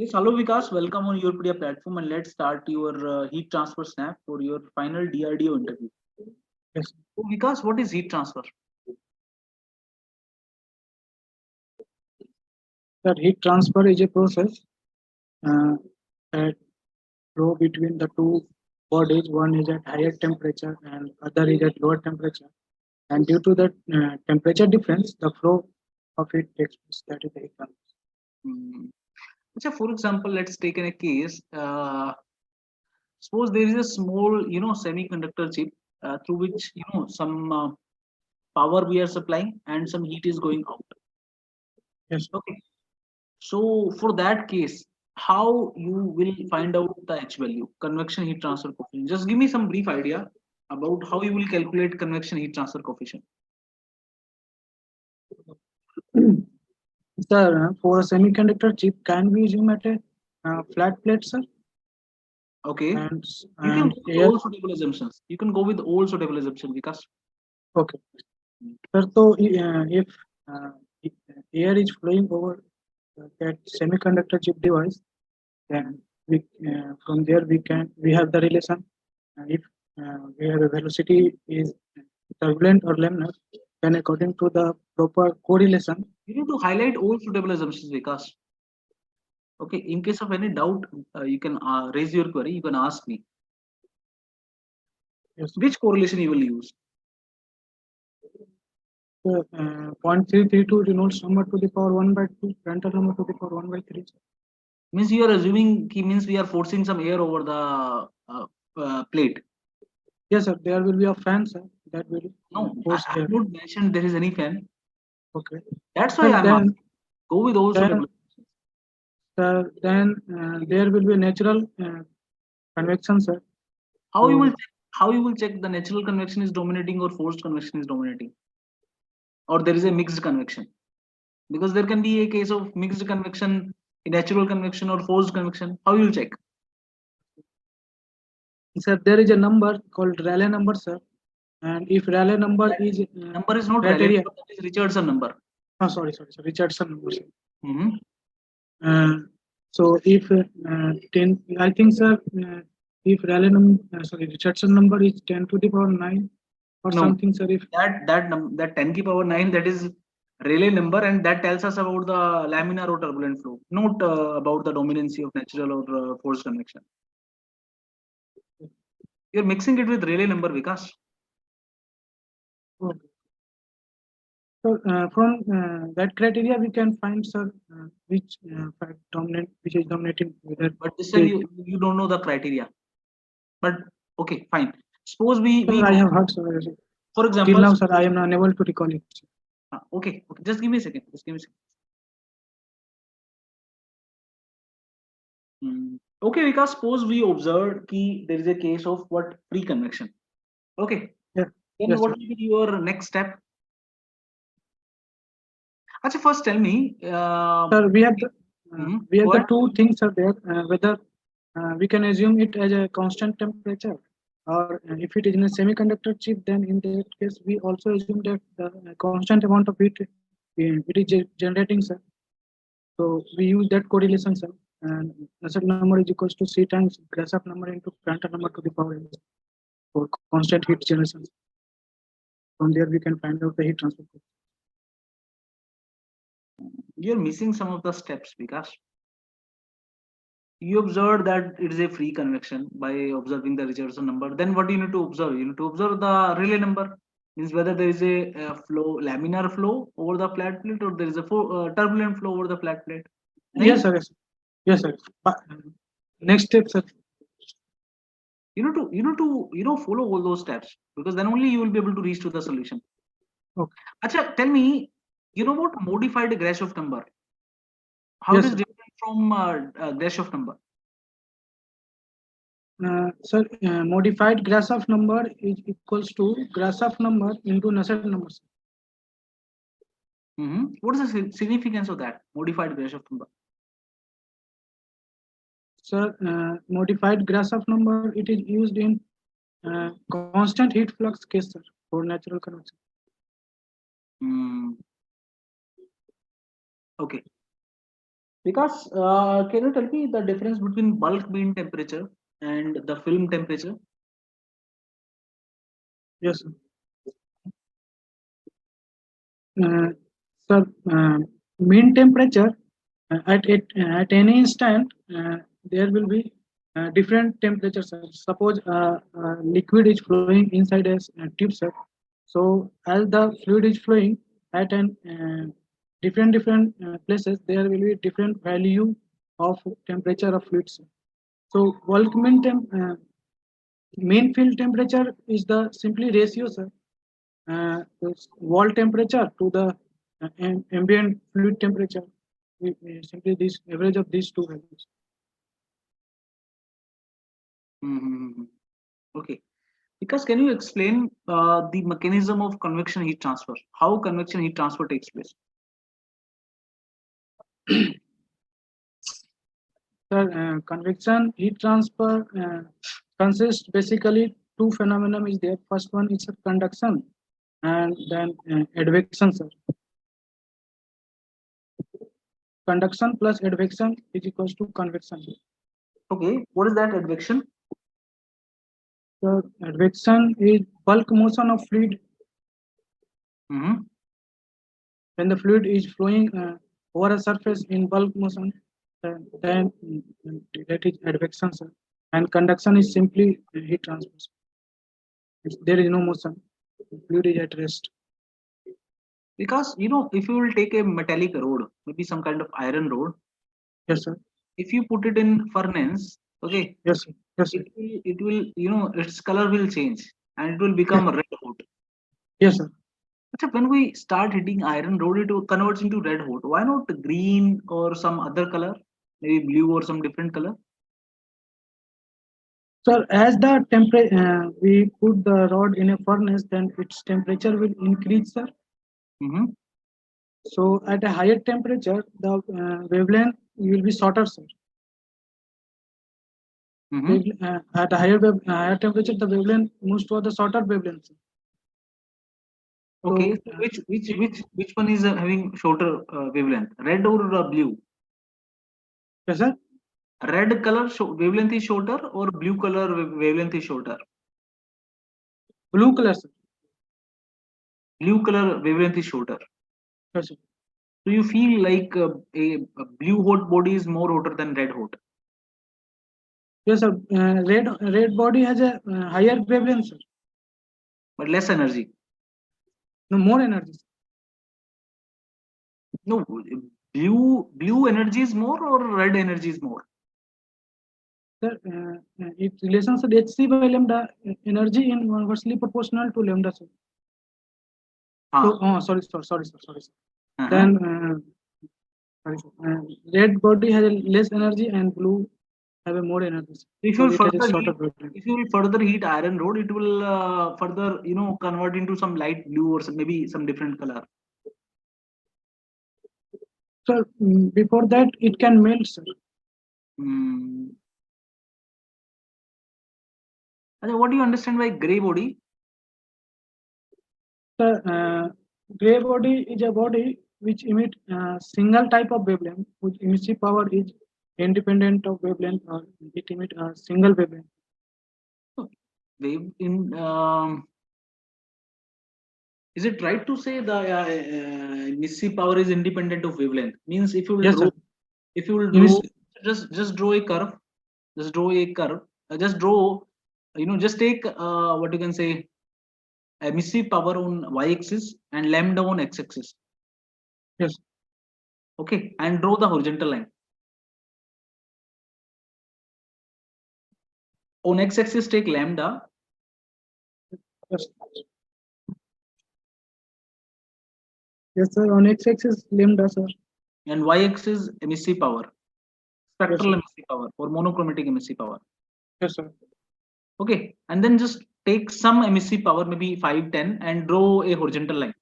Yes, hello Vikas, welcome on YourPedia platform and let's start your heat transfer snap for your final DRDO interview. Yes. So Vikas, what is heat transfer? That heat transfer is a process that flow between the two bodies. One is at higher temperature and other is at lower temperature. And due to the temperature difference, the flow of heat takes place. That is the heat transfer. So for example, let's take in a case. Suppose there is a small, semiconductor chip through which some power we are supplying and some heat is going out. Yes. Okay. So for that case, how you will find out the H value, convection heat transfer coefficient? Just give me some brief idea about how you will calculate convection heat transfer coefficient. Sir, for a semiconductor chip, can we assume at a flat plate, sir? Okay. And, You can and go with air, all suitable assumptions. You can go with all suitable assumptions because okay. Sir, so if air is flowing over that semiconductor chip device, then we from there we have the relation. If we have a velocity is turbulent or laminar, then according to the proper correlation, you need to highlight all suitable assumptions because okay, in case of any doubt, you can raise your query. You can ask me. yes, Which correlation you will use? so, 0.332 Reynolds number to the power 1 by 2, parental number to the power 1 by 3. Means you are assuming means we are forcing some air over the plate. Yes, sir. There will be a fan, sir. That will No, force I air. have not mentioned there is any fan. Okay. That's why Sir, I'm then, asking. Go with all then, suitable. then there will be a natural convection, sir. How you will how you will check the natural convection is dominating or forced convection is dominating, or there is a mixed convection? Because there can be a case of mixed convection, natural convection, or forced convection. How you will check? Sir, there is a number called Rayleigh number, sir. And if Rayleigh number is Number is not Rayleigh criteria. number, that is Richardson number. Oh, sorry, Richardson number, sir. Mm-hmm. So if 10, I think, sir, if Rayleigh number, Richardson number is 10 to the power 9 or No, something, sir. If that 10 ki power 9, that is Rayleigh number, and that tells us about the laminar or turbulent flow, not about the dominancy of natural or forced convection. You're mixing it with Rayleigh number, Vikas. okay. So from that criteria, we can find, sir, which fact which is dominating. But this time you don't know the criteria. But okay, fine. Suppose we I have heard, sir. For example, till now, sir, I am unable to recall it. Okay, just give me a second. Okay, because suppose we observed that there is a case of what free convection. Okay. Yeah. Then what will be your next step? Actually, first tell me. Sir, we have the two things are there. Whether we can assume it as a constant temperature, or if it is in a semiconductor chip, then in that case we also assume that the constant amount of heat it is generating, sir. So we use that correlation, sir. And Nusselt number is equals to C times Grashof number into Prandtl number to the power n for constant heat generation. From there we can find out the heat transfer. You're missing some of the steps because you observed that it is a free convection by observing the Richardson number. Then what do you need to observe? You need to observe the Rayleigh number, means whether there is a flow, laminar flow over the flat plate, or there is a turbulent flow over the flat plate. Yes, sir. Yes, sir. But, next step, sir. You need to follow all those steps, because then only you will be able to reach to the solution. Okay. Acha, tell me, you know what modified Grashof number? How yes, it is different from Grashof number? Sir, modified Grashof number is equals to Grashof number into Nusselt number. What is the significance of that modified Grashof number? Sir, modified Grashof number, it is used in constant heat flux case, sir, for natural convection. Okay. Because can you tell me the difference between bulk beam temperature and the film temperature? Yes, sir. Sir, mean temperature at any instant there will be different temperatures. Suppose liquid is flowing inside a tube, sir. So as the fluid is flowing at an different places, there will be different value of temperature of fluids. So bulk mean field temperature is the simply ratio, sir. This wall temperature to the ambient fluid temperature. Simply this average of these two values. Mm-hmm. Okay. Because can you explain the mechanism of convection heat transfer? How convection heat transfer takes place? Sir, convection heat transfer consists basically two phenomena is there. First one is conduction and then advection, sir. Conduction plus advection is equals to convection. Okay, what is that advection? So advection is bulk motion of fluid. Mm-hmm. When the fluid is flowing over a surface in bulk motion, then that is advection, sir. And conduction is simply heat transfer. There is no motion. The fluid is at rest. Because if you will take a metallic rod, maybe some kind of iron rod, Yes, sir. if you put it in furnace, okay, Yes, sir. Yes, sir. it will its color will change and it will become Yes, red hot. yes, sir. But when we start hitting iron rod, it converts into red hot. Why not green or some other color, maybe blue or some different color? So as the temperature, we put the rod in a furnace, then its temperature will increase, sir. Mm-hmm. So at a higher temperature, the wavelength will be shorter, sir. Mm-hmm. At a higher temperature, the wavelength moves toward the shorter wavelength, sir. Okay, So so which one is having shorter wavelength, red or blue? yes, sir. Red color wavelength is shorter or blue color wavelength is shorter? Blue color, sir. Blue color wavelength is shorter. Yes, sir. So you feel like a blue hot body is more hotter than red hot, Yes, sir. Red body has a higher wavelength, sir. but less energy. No more energy, sir. No, blue energy is more or red energy is more? Sir, it relations of hc by lambda energy in inversely proportional to lambda, sir. So, sorry, sir. Uh-huh. Then, sorry, sir. Red body has a less energy and blue have a more energy. If you So will it has a further shorter heat, wavelength. if you will further heat iron rod, it will further convert into some light blue or maybe some different color. So before that, it can melt, sir. Hmm. And what do you understand by gray body? Sir, gray body is a body which emit single type of wavelength, whose emissive power is independent of wavelength, or it emit a single wavelength. Wave in is it right to say the emissive power is independent of wavelength? Means if you will Yes, draw, sir. if you will draw, Emiss- just draw a curve, just draw a curve, just draw, just take what you can say emissive power on y-axis and lambda on x-axis. yes, Okay, and draw the horizontal line. On x-axis take lambda, yes. Yes, sir. On x-axis lambda, sir. and y-axis emissive power, Yes, spectral sir. emissive power or monochromatic emissive power. Yes, sir. Okay, and then just take some emissive power, maybe 5, 10, and draw a horizontal line.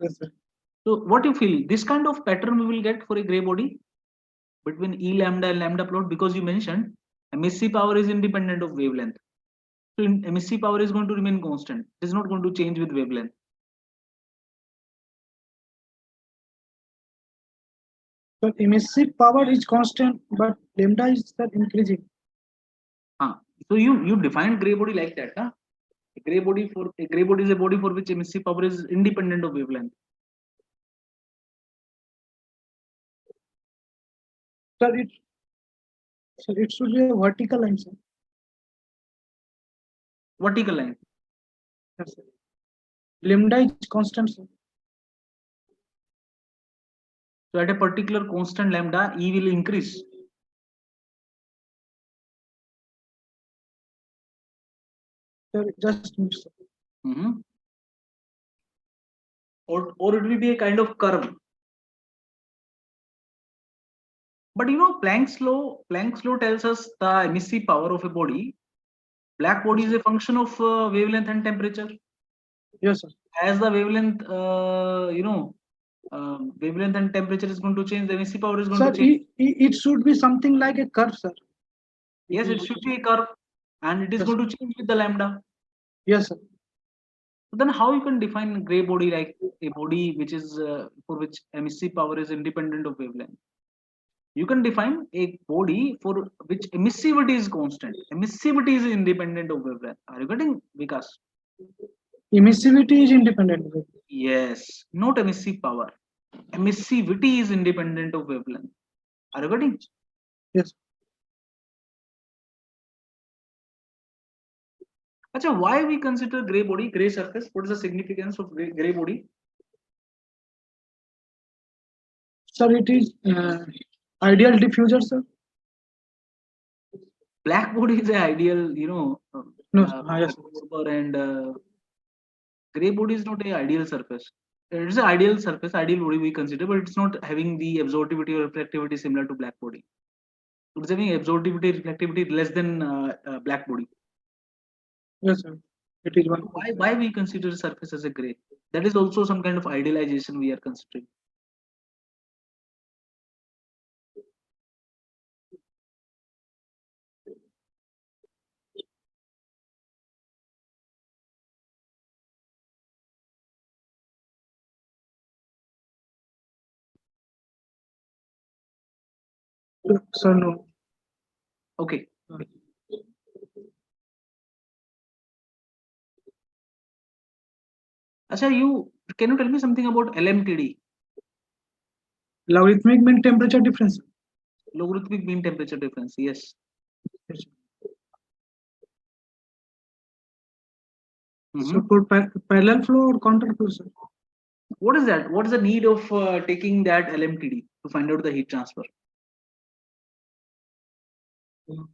Yes, sir. So what you feel, this kind of pattern we will get for a gray body between E lambda and lambda plot, because you mentioned emissive power is independent of wavelength. So emissive power is going to remain constant. It is not going to change with wavelength. So emissive power is constant, but lambda is increasing. So you define gray body like that, huh? A gray body is a body for which emissive power is independent of wavelength. Sir, it should be a vertical line, sir. Vertical line. Yes, sir. Lambda is constant, sir. So at a particular constant lambda, E will increase. Sir, just a minute, sir. Or it will be a kind of curve. But Planck's law tells us the emissive power of a body. Black body is a function of wavelength and temperature. Yes, sir. As the wavelength, wavelength and temperature is going to change, the emissive power is going to change. It should be something like a curve, sir. Yes, it should be a curve, and it is going to change with the lambda. Yes, sir. So then, how you can define gray body like a body which is for which emissive power is independent of wavelength? You can define a body for which emissivity is constant. Emissivity is independent of wavelength. Are you getting, Vikas? Emissivity is independent. Yes, not emissive power. Emissivity is independent of wavelength. Are you getting? Yes. Achha, why we consider gray body, gray surface? What is the significance of gray body? Sir, it is ideal diffuser, sir. Black body is an ideal, yes. And gray body is not an ideal surface. It is an ideal surface, ideal body we consider, but it's not having the absorptivity or reflectivity similar to black body. It's having absorptivity, reflectivity less than black body. Yes, sir. It is one. Why we consider surface as a gray? That is also some kind of idealization we are considering. Sir, no. Okay. Achha, can you tell me something about LMTD? Logarithmic mean temperature difference. Logarithmic mean temperature difference, yes. So for parallel flow or counter flow, sir? What is that? What is the need of taking that LMTD to find out the heat transfer? So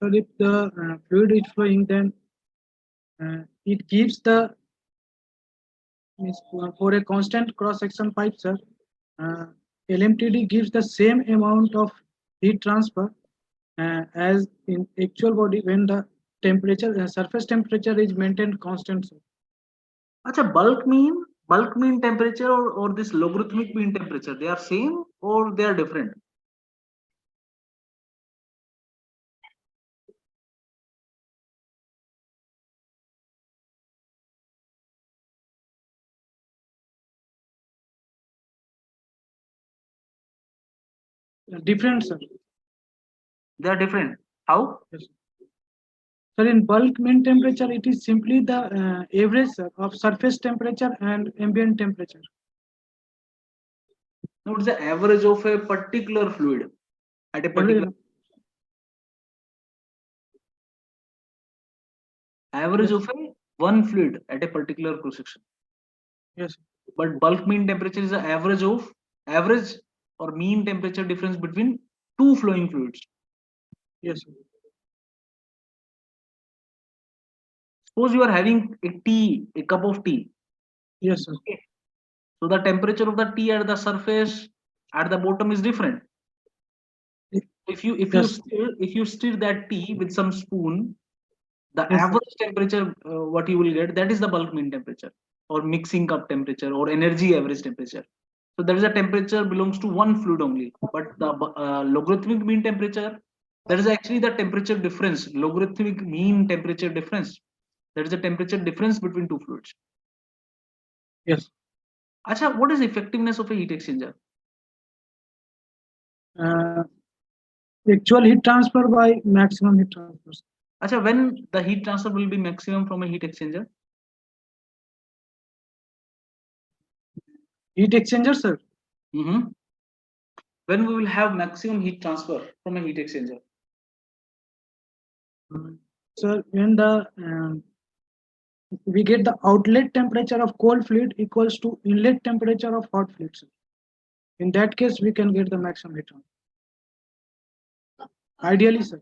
if the fluid is flowing, then it gives the for a constant cross-section pipe, sir. LMTD gives the same amount of heat transfer as in actual body when the temperature, surface temperature is maintained constant, sir. Achha, bulk mean temperature or this logarithmic mean temperature, they are same or they are different? Different, sir. They are different. How? Yes. Sir, in bulk mean temperature, it is simply the average, sir, of surface temperature and ambient temperature. No, it's the average of a particular fluid at a particular average of one fluid at a particular cross section. Yes. But bulk mean temperature is the average or mean temperature difference between two flowing fluids. Yes. Suppose you are having a cup of tea. Yes, sir. Okay. So the temperature of the tea at the surface, at the bottom is different. If you stir that tea with some spoon, the average temperature what you will get, that is the bulk mean temperature or mixing cup temperature or energy average temperature. So there is a temperature belongs to one fluid only, but the logarithmic mean temperature, that is actually the temperature difference, logarithmic mean temperature difference. There is a temperature difference between two fluids. Yes. Achha, what is effectiveness of a heat exchanger? Actual heat transfer by maximum heat transfer. Acha, when the heat transfer will be maximum from a heat exchanger? Heat exchanger, sir. When we will have maximum heat transfer from a heat exchanger? Sir, when the we get the outlet temperature of cold fluid equals to inlet temperature of hot fluid, sir. In that case, we can get the maximum heat transfer. Ideally, sir.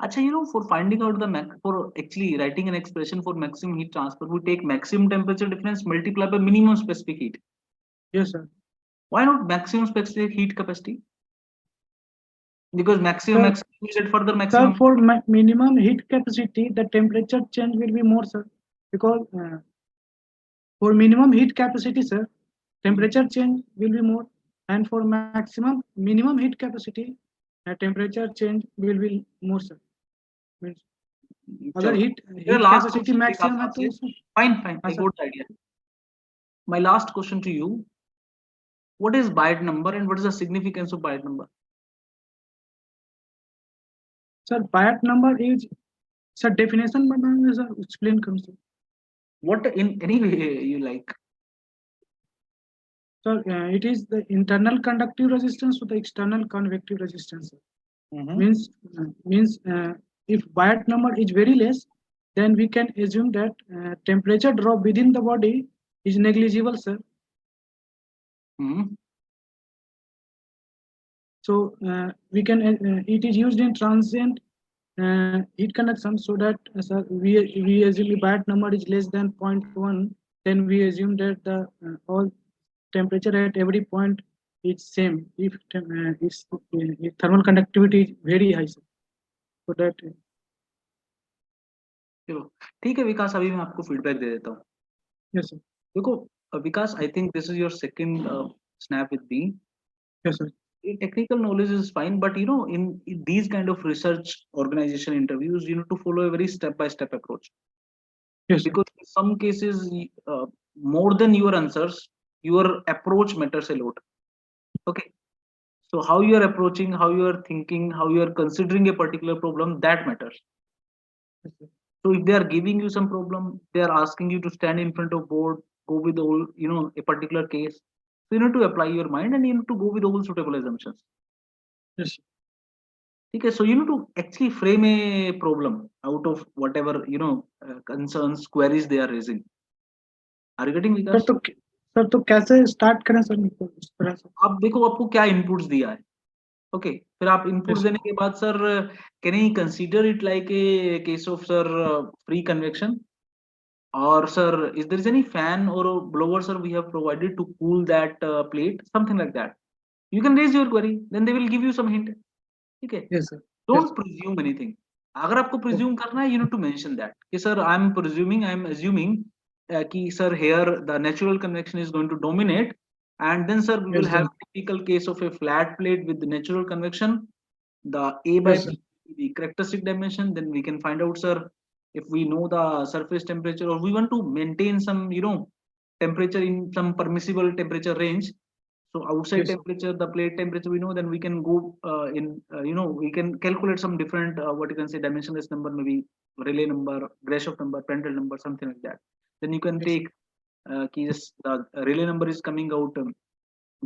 Acha, for finding out for actually writing an expression for maximum heat transfer, we take maximum temperature difference multiply by minimum specific heat. Yes, sir. Why not maximum specific heat capacity? Because maximum is at further maximum. Sir, for minimum heat capacity, the temperature change will be more, sir. Because for minimum heat capacity, sir, temperature change will be more, and for minimum heat capacity, temperature change will be more, sir. Means, अगर heat capacity maximum है तो fine, I got the idea. My last question to you: what is Biot number and what is the significance of Biot number? Sir, Biot number is, sir, definition banana sir, explain करो sir. What in any way you like? Sir, it is the internal conductive resistance to the external convective resistance. Means if Biot number is very less, then we can assume that temperature drop within the body is negligible, sir. So we can it is used in transient heat conduction, so that sir, we assume Biot number is less than 0.1, then we assume that the all temperature at every point is same if thermal conductivity is very high, sir. So that चलो ठीक है विकास, अभी मैं आपको feedback दे देता हूँ. yes sir. देखो विकास, I think this is your second snap with me. Yes sir. Technical knowledge is fine, but in these kind of research organization interviews, you need to follow a very step-by-step approach. Yes, because in some cases, more than your answers, your approach matters a lot. Okay, so how you are approaching, how you are thinking, how you are considering a particular problem, that matters. So if they are giving you some problem, they are asking you to stand in front of board, go with all a particular case. So you need to apply your mind and you need to go with all suitable assumptions. Yes. Okay, so you need to actually frame a problem out of whatever concerns, queries they are raising. Are you getting Vikas? Sir तो कैसे start करें sir इस तरह से? आप देखो आपको क्या इनपुट्स दिया है. ओके, फिर आप इनपुट्स देने के बाद sir can I consider it like a case of sir free convection, or sir is there is any fan or a blower sir we have provided to cool that plate, something like that. You can raise your query, then they will give you some hint. Okay, yes sir. Don't presume anything. अगर आपको presume करना है, you need to mention that कि sir I am assuming कि sir here the natural convection is going to dominate, and then sir we will have a typical case of a flat plate with the natural convection, the A by P, the characteristic dimension. Then we can find out sir if we know the surface temperature, or we want to maintain some temperature in some permissible temperature range. So outside temperature, the plate temperature we know, then we can go we can calculate some different what you can say dimensionless number, maybe Rayleigh number, Grashof number, parental number, something like that. Then you can take the Rayleigh number is coming out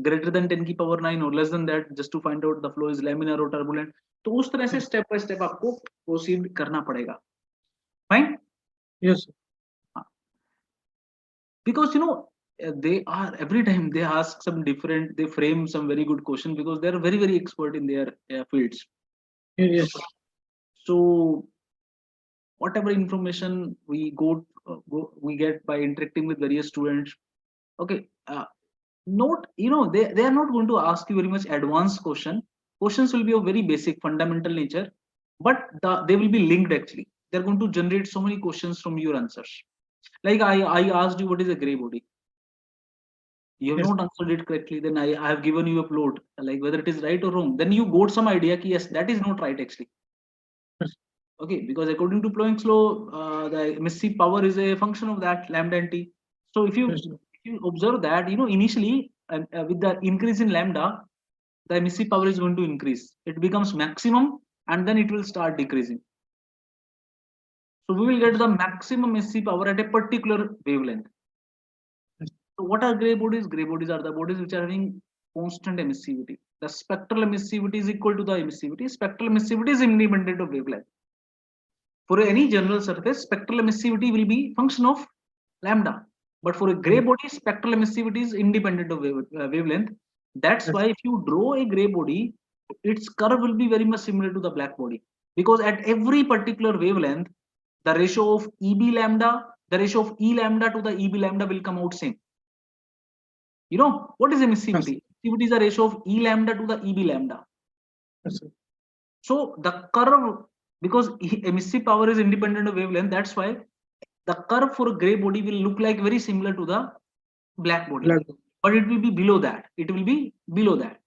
greater than 10 की power 9 or less than that, just to find out the flow is laminar or turbulent. तो उस तरह से step by step आपको proceed करना पड़ेगा. Fine? Yes. Because they are every time they ask some different, they frame some very good question because they are very, very expert in their fields. Yes. So whatever information we we get by interacting with various students, okay, note they are not going to ask you very much advanced questions will be of very basic fundamental nature, but they will be linked. Actually they're going to generate so many questions from your answers. Like I asked you what is a gray body, you have not answered it correctly, then I have given you a plot like whether it is right or wrong, then you got some idea ki, yes, that is not right actually. Okay, because according to Planck's law, the emissive power is a function of that lambda and T. So if you observe that initially with the increase in lambda, the emissive power is going to increase. It becomes maximum and then it will start decreasing. So we will get the maximum emissive power at a particular wavelength. So what are gray bodies? Gray bodies are the bodies which are having constant emissivity. The spectral emissivity is equal to the emissivity. Spectral emissivity is independent of wavelength. For any general surface, spectral emissivity will be function of lambda. But for a gray body, spectral emissivity is independent of wavelength. That's why if you draw a gray body, its curve will be very much similar to the black body. Because at every particular wavelength, the ratio of EB lambda, the ratio of E lambda to the EB lambda will come out same. You know, what is emissivity? Emissivity is the ratio of E lambda to the EB lambda. So the curve, because emissive power is independent of wavelength, that's why the curve for a gray body will look like very similar to the black body. But it will be below that. It will be below that.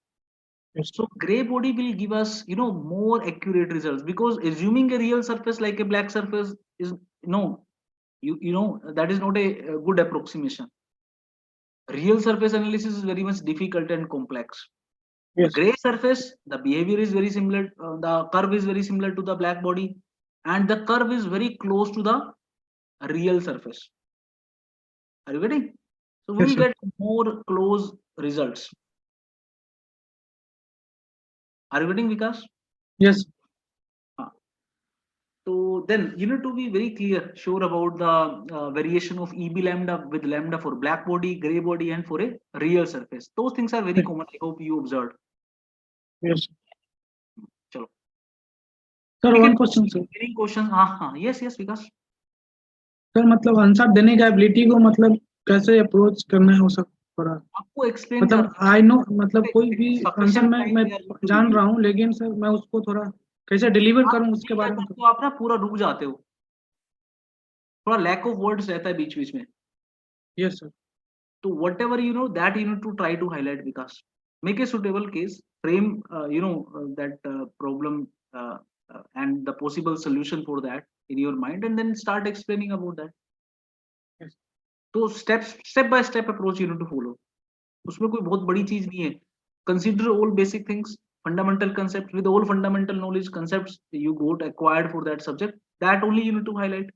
So gray body will give us, you know, more accurate results, because assuming a real surface like a black surface is, you know, that is not a good approximation. Real surface analysis is very much difficult and complex. Yes. Gray surface, the behavior is very similar, the curve is very similar to the black body, and the curve is very close to the real surface. Are you getting? So we will get more close results. Are you getting, Vikas? Yes. So then you need to be very clear, sure about the variation of EB lambda with lambda for black body, gray body, and for a real surface. Those things are very common. I hope you observed. Yes. Chalo. Sir, one question, sir. Any question? हाँ, yes, Vikas. Sir मतलब answer देने का ability को मतलब कैसे approach करना है वो सब थोड़ा आपको एक्सप्लेन मतलब आई नो मतलब कोई भी आंसर मैं जान रहा हूँ, लेकिन सर मैं उसको थोड़ा कैसे डिलीवर करूँ उसके बारे में। तो आप ना पूरा रुक जाते हो, थोड़ा लैक ऑफ वर्ड्स रहता है बीच बीच में। Yes sir. तो whatever you know that you need to try to highlight, because make a suitable case, frame that problem and the possible solution for that in your mind, and then start explaining about that. Yes. तो step by step approach you need to follow. उसमें कोई बहुत बड़ी चीज नहीं है. Consider all basic things, fundamental concepts. With all fundamental knowledge concepts you got acquired for that subject, that only you need to highlight.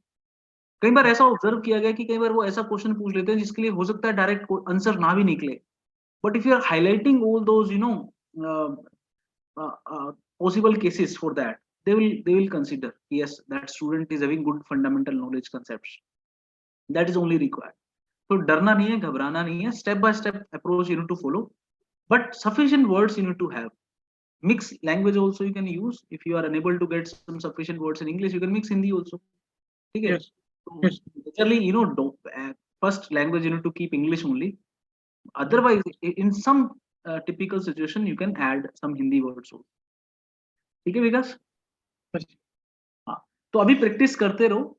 कई बार ऐसा observe किया गया कि कई बार वो ऐसा क्वेश्चन पूछ लेते हैं जिसके लिए हो सकता है डायरेक्ट आंसर ना भी निकले, but if you are highlighting all those possible cases for that, they will consider, yes, that student is having good fundamental knowledge concepts. That is only required. So डरना नहीं है, घबराना नहीं है, step by step approach you need to follow, but sufficient words you need to have. Mix language also you can use. If you are unable to get some sufficient words in English, you can mix Hindi also. Okay? Yes. Yes. Generally, first language you need to keep English only. Otherwise, in some typical situation, you can add some Hindi words also. ठीक है विकास? हाँ, तो अभी practice करते रहो.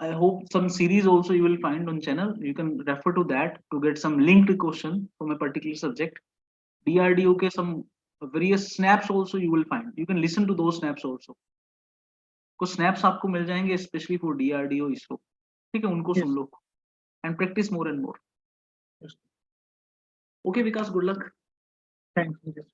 I hope some series also you will find on channel. You can refer to that to get some linked question from a particular subject. DRDO के some various snaps also you will find. You can listen to those snaps also. कुछ snaps आपको मिल जाएंगे especially for DRDO ISRO. ठीक है, उनको सुन लो and practice more and more. Okay, Vikas, good luck. Thank you.